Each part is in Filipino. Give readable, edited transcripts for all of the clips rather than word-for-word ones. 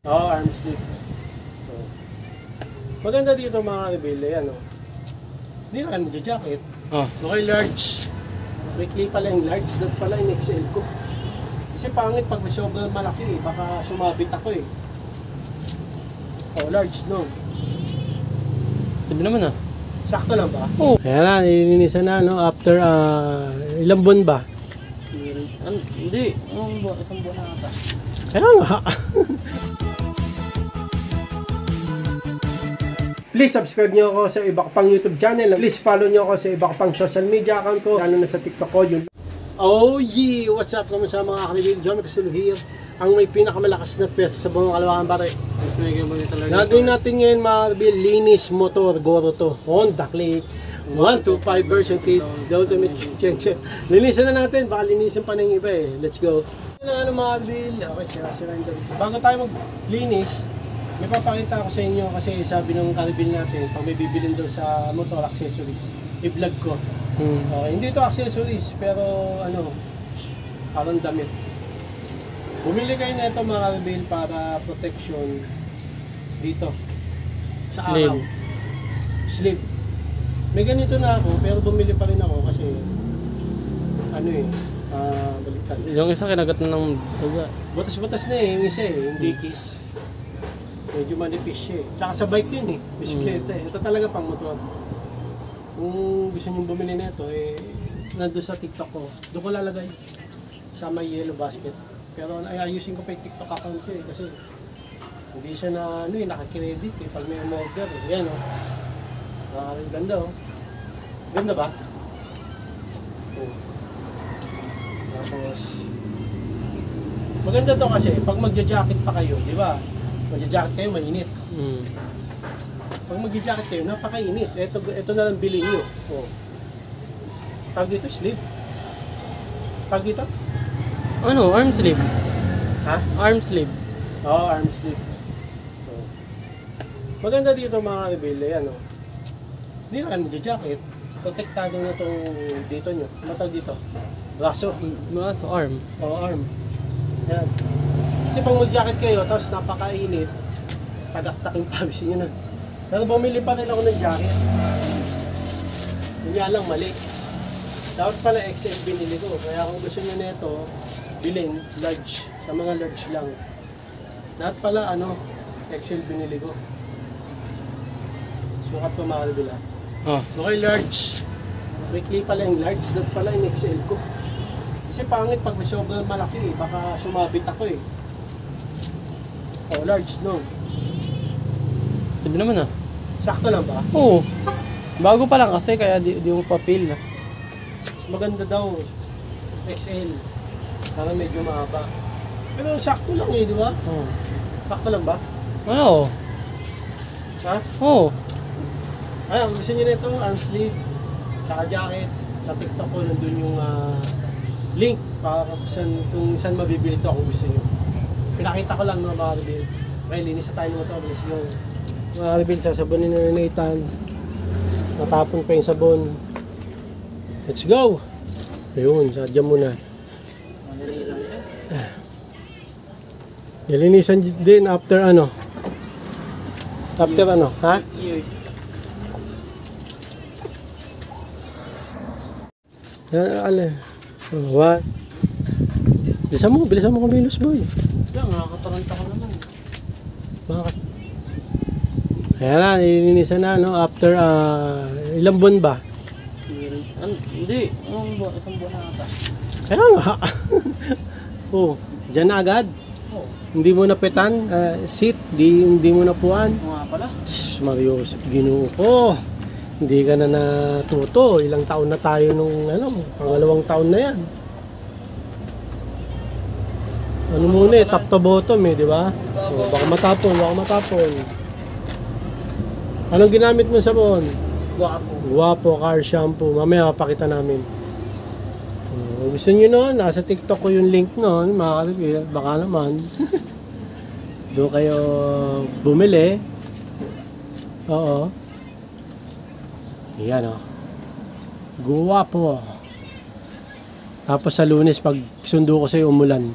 Oo, arm sleeve. So, maganda dito mga rebel, ano. Hindi na kayo jacket. Oh. Okay, large. Weekly pala yung large, dot pala yung XL ko. Kasi pangit pag sobrang malaki eh, baka sumabit ako eh. Oh, large no. Sabi naman ah. Sakto lang ba? Oo. Ayan na, nilinisan na no, after ilang buwan ba? Hindi. Isang buwan na ata. Kaya nga. Please subscribe nyo ako sa iba ko pang YouTube channel. Please follow nyo ako sa iba ko pang social media account ko. Lalo na sa TikTok ko yun. Oh yeah! What's up kami sa mga kalibil? John Casulo here. Ang may pinakamalakas na piyesa sa buong Kalawakan Bare. Gagawin natin ngayon mga kalibil, linis motor Goro to. Honda Click 125 version kit. The ultimate changer. Linisan na natin. Baka linisan pa ng iba eh. Let's go. Ano mga kalibil? Okay, sira-sira yung dito. Bago tayo maglinis, may papakita ko sa inyo kasi sabi ng kalibil natin, pag may bibilin daw sa motor accessories, i-vlog ko. Okay, hindi to accessories, pero ano, parang damit. Bumili kayo na ito mga kalibil para protection dito sa araw. Sleeve. May ganito na ako, pero bumili pa rin ako kasi ano eh, baliktad. Yung isa kinagat na ng tuga. Butas-butas na eh, yung isa eh, yung dikis. Medyo manipis siya eh. Tsaka sa bike yun eh, bisikleta eh. Ito talaga pang motor. Kung gusto nyo bumili na ito eh, nandun sa TikTok ko. Doon ko lalagay sa may yellow basket. Pero ayusin ko pa yung TikTok account ko eh, kasi hindi siya na ano eh, nakakredit eh, pag may order eh. Yan o. Ganda o. Ganda ba? Oh. Tapos, maganda to kasi pag magja-jacket pa kayo, di ba? Magja-jacket kayo, mainit. Pag magja-jacket kayo, napakainit. Ito na lang bilhin nyo. Oh. Tawag dito, sleeve. Tawag dito? Ano? Arm sleeve. Ha? Arm sleeve. Oo, arm sleeve. So, maganda dito mga rebel, ano. Hindi na kayo magja-jacket. Protektado na itong dito nyo. Ano tawag dito? Braso. Braso, arm. Oo, arm. Yan. Kasi pag mag-jacket kayo, tapos napakainit, tagaktak yung pawis nyo na. Pero bumili pa rin ako ng jacket. Yun nga lang, mali. Dapat pala XL binili ko. Kaya kung gusto nyo na ito, bilhin, large. Sa mga large lang. Dapat pala, XL binili ko. Sukat ko makalabila. Oh. So kay large, weekly pala yung large, dapat pala yung XL ko. Kasi pangit pag sobrang malaki eh, baka sumabit ako eh. Oh, large no. Sabi naman ah. Sakto lang ba? Oo. Bago pa lang kasi kaya di mo pa-feel na. Mas maganda daw XL. Para medyo mahaba. Pero sakto lang eh, di ba? Oo. Sakto lang ba? Ano? Ha? Oo. Ay, kung gusto nyo na ito, arm sleeve, saka jacket. Sa TikTok ko nandun yung link para kung saan mabibili ito kung gusto nyo. Pinakita ko lang mga rebel. Okay, linis na tayo ng motor. Let's go. Mga rebel, sasabunin na Nathan. Natapon pa yung sabon. Let's go! Ayun, sadya muna. Nilinisan din after ano? After ano? Ha? Years. Ale. What? Bilisan mo kumilos boy. Yan, nakakataranta ko naman. Bakit? Ayan na, nilinisan na no? After ilang buwan ba? Hindi. Isang buwan na ata. Kaya nga. Oh, dyan na agad. Oo. Hindi mo napitan, seat, hindi mo napuan. Oo nga pala. Mario, Ginoo ko. Hindi ka na natuto. Ilang taon na tayo nung pangalawang taon na yan. Ano muna eh, top to bottom eh, di ba? Oh, baka matapon. Anong ginamit mo sabon? Guwapo. Guwapo car shampoo. Mamaya papakita namin. Kung gusto nyo nun, nasa TikTok ko yung link nun, mga kalibil, baka naman. Doon kayo bumili. Oo. Yan o. Guwapo. Tapos sa Lunes, pag sundo ko sa'yo, umulan.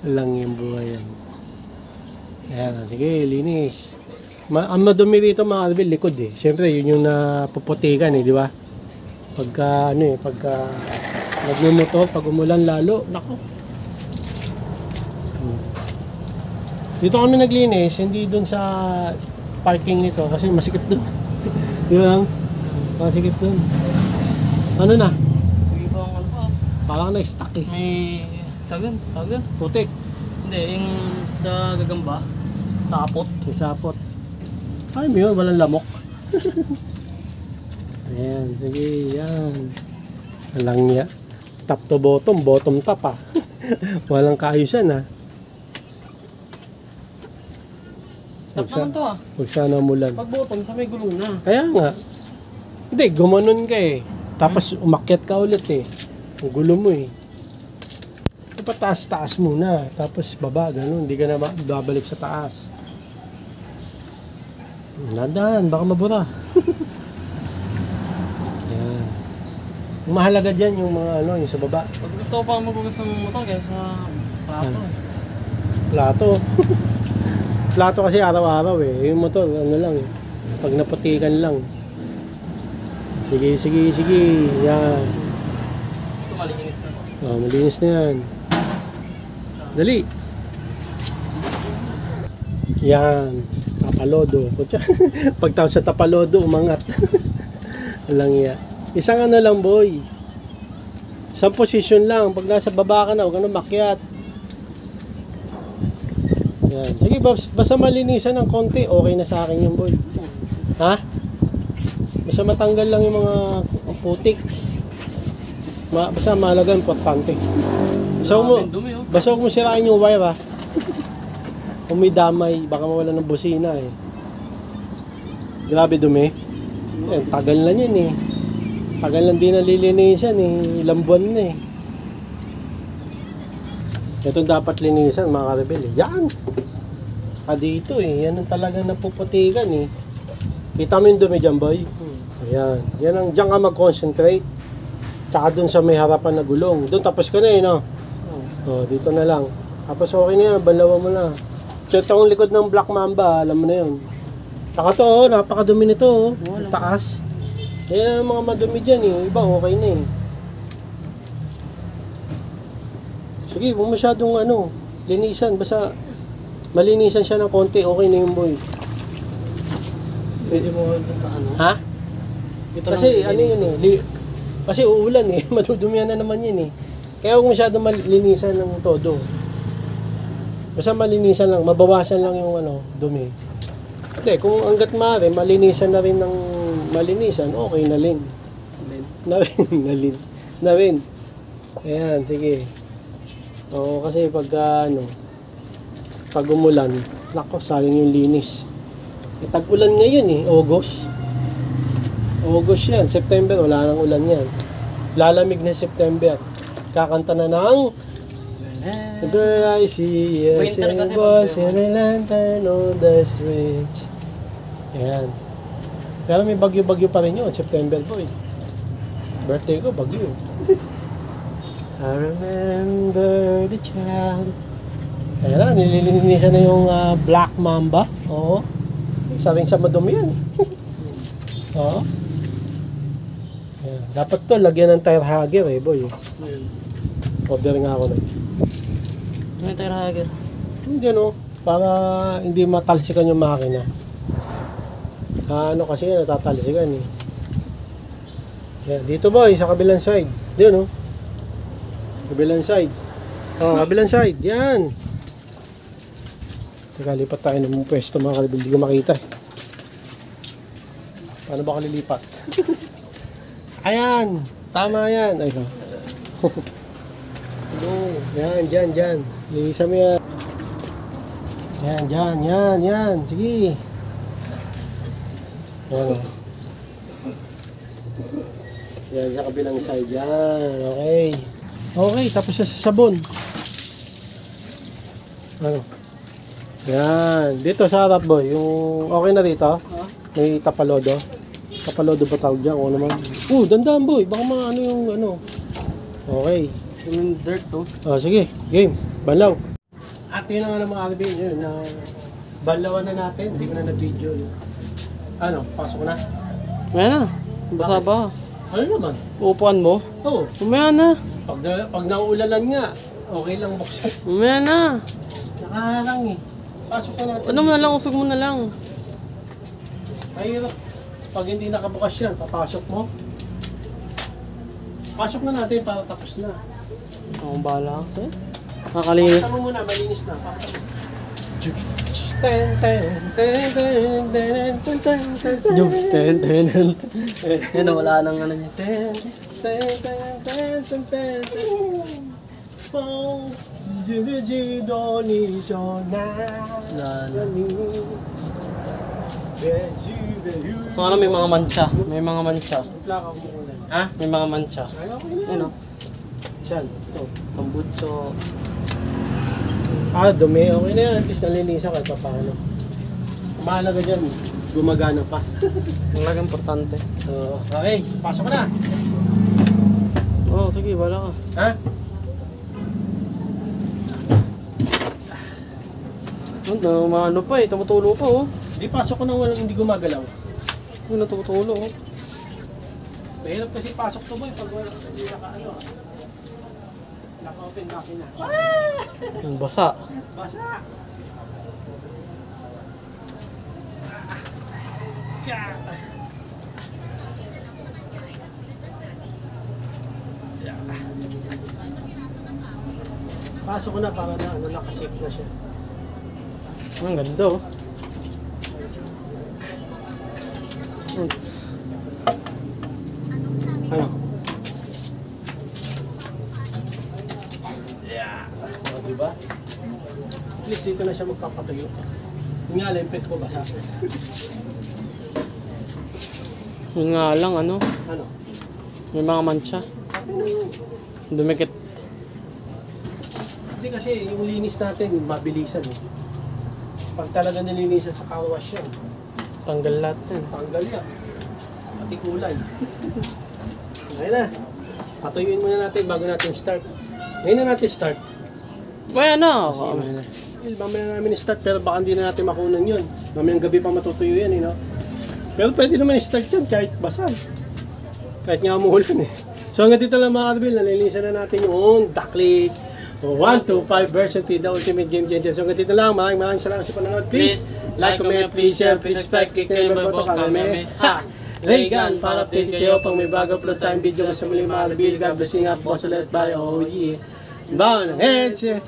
Lang yung buhay yan. Ayan, sige, linis. Ang madumi dito mga Arvil, likod eh. Siyempre, yun yung napuputikan eh, di ba? Pagka, pagka nagmumotor, pag umulan lalo, nako. Dito kami naglinis, hindi dun sa parking nito kasi masikip dun. Di ba? Masikip dun. Ano na? Sige pa ang ano pa. Parang na-stuck eh. May tagan. Putik. Hindi, yung sa gagamba. Sapot. May sapot. Ay, may yun, walang lamok. Ayan, sige, yan. Walang niya. Top to bottom, bottom top ah. Walang kaayusan ah. Tap naman to ah. Huwag sana umulan. Pag bottom, sa may gulong na. Kaya nga. Hindi, gumanon ka eh. Tapos umakyat ka ulit eh. Ang gulo mo eh. Dapat taas-taas muna. Tapos baba, ganun. Hindi ka na babalik sa taas. Nadaan, baka mabura. Yan. Yung mahalaga dyan yung mga ano, yung sa baba. Mas gusto ko pa magbugas ng motor kaysa plato. Plato. Plato kasi araw-araw eh. Yung motor, ano lang eh. Pag naputikan lang. Sige. Yan. Ito malinis na. Oh, malinis na yan. Dali. Yan. Tapalodo. Pagtawag sa tapalodo, umangat. Walang iya. Isang ano lang, boy. Isang position lang. Pag nasa baba ka na, huwag ka na makyat. Yan. Sige, basta malinisan ng konti, okay na sa akin yung boy. Ha? Basta matanggal lang yung mga putik. Basta mahalaga, importante. Basta huwag mo sirain yung wire ha. Kung may damay, baka mawala ng busina eh. Grabe dumi. Eh, tagal na yan eh. Tagal lang din nalilinisan eh. Ilang buwan na eh. Ito dapat linisan mga karibel eh. Yan! Dito eh. Yan ang talagang napuputikan eh. Kita mo yung dumi dyan boy? Ayan. Yan ang dyan ka mag-concentrate. Tsaka dun sa may harapan na gulong. Doon tapos ka na eh no? Oh, dito na lang. Tapos okay na yan. Banlawan mo na. So itong likod ng Black Mamba, alam mo na yun. Saka to, napakadumi nito. Taas. Yan ang mga madumi dyan eh. Iba okay na eh. Sige, huwag masyadong ano, linisan. Basta malinisan siya ng konti, okay na yung boy. Pwede mo ano? Ha? Ito Kasi ano yun eh. Kasi uulan eh. Matudumihan na naman yun eh. Kaya huwag masyadong malinisan ng todo. Basta malinisan lang, mabawasan lang yung ano, dumi. Hindi, kung hanggat maaari, malinisan na rin ng malinisan, okay na rin. Na rin. Ayan, sige. Oo, kasi pag pag umulan, nako, sayang yung linis. E, tag-ulan ngayon eh, August. August yan, September, wala nang ulan yan. Lalamig na September. Kakanta na ng the girl I see, yes, Winter and kasi was pag- in a lantern on the streets. Ayan. Pero may bagyo-bagyo pa rin yun, September po eh. Birthday ko, bagyo. I remember the child. Ayan na, nililinisan na yung Black Mamba. Oo. Isa rin sa madumi yan eh. Oo. Ayan. Dapat to, lagyan ng tire hugger eh, boy. Order nga ako na. May tire hugger. Hindi no, para hindi matalsikan yung makina. Ano kasi natatalsikan eh. Yan, dito boy, sa kabilang side. Diyan no. Kabilang side. Oh, kabilang side. Yan. Teka, lipat tayo ng pwesto mga kalibil. Hindi ko makita eh. Paano ba ako lilipat? Ayan. Tama yan. Ay, no. Yan, dyan. Lilisan mo yan. Yan. Sige. Yan. Yan, sa kabilang side. Yan, okay. Okay, tapos na sa sabon. Ano? Yan. Dito sa harap boy, yung okay na dito. May tapalodo. Tapalodo ba tawag dyan? O naman. Dandan boy. Baka mga ano yung ano. Okay. Yung dirt to. Sige, game. Banlaw. At yun na nga ng mga RB yun na Balawan na natin, hindi ko na nag-video. Ano, pasok na? Mamaya na. Basa ba? Ano naman? Upuan mo? Oo. Mamaya na. Pag nauulanan nga, okay lang buksan. Mamaya na. Nakaharang eh. Pasok na natin. Ano mo na lang, usog mo na lang. Mahirap. Pag hindi nakabukas yan, papasok mo. Pasok na natin para tapos na. Akong bahala kasi. Nakakalinis. Pakita mo muna, malinis na. Pakita mo. Ten, ten, ten, ten, ten, ten, ten, ten, ten. Jokes, ten. Yan, wala nang ano niya. Ten, ten, ten, ten, ten, ten, ten. Oh, So ano, may mga mancha. May mga mancha. plaka mo muna. Ha? May mga mancha. Ay, okay na. Ano? Siyan, ito. Tambucho. Dumi. Okay na yan. At least nalinisan kahit pa paano. Mahalaga dyan, gumagana pa. Ang lagang importante. So, okay, pasok na. Oo, sige, wala ka. Ha? Ano pa eh, tumutulo pa oh. Di pasok ko nang walang hindi gumagalaw. Ano, tumutulo oh. Mahirap kasi pasok to boy pag wala kasi naka-ano. Naka-open makina. Ang basa. Basa! Pasok ko na para na ano, nakasave na siya. Ang ganda oh. Ano? Yeah. O, diba? At least dito na siya magpapatuyo. Yung nga, lempet ko basa. Yung nga lang ano, Ano? may mga mancha. Dumikit. Hindi kasi yung linis natin, mabilisan eh. Pag talaga nilinisan sa car wash yan, Tanggal lahat yan. tanggal yan. Pati kulay. Okay na. Patuyuin muna natin bago natin start. Ngayon na natin start. Maya na. Mamaya na namin start pero baka hindi na natin makunan yun. Mamayang gabi pa matutuyo yan, you know? Pero pwede naman start yun kahit basa. Kahit nga umuulan eh. So hanggang dito lang mga karbil, nalilisan na natin yung Ducklick 125 version 3, the ultimate game changer. So hanggang dito lang, maraming salamat sa panonood. Please like, comment, please share, please subscribe, click na yung bell button kami. Ha! Reagan, para update kayo pag may bago upload tayong video sa muli mga karbil. God bless you nga po ulit. Bye. Oh yeah. Bow ng headset.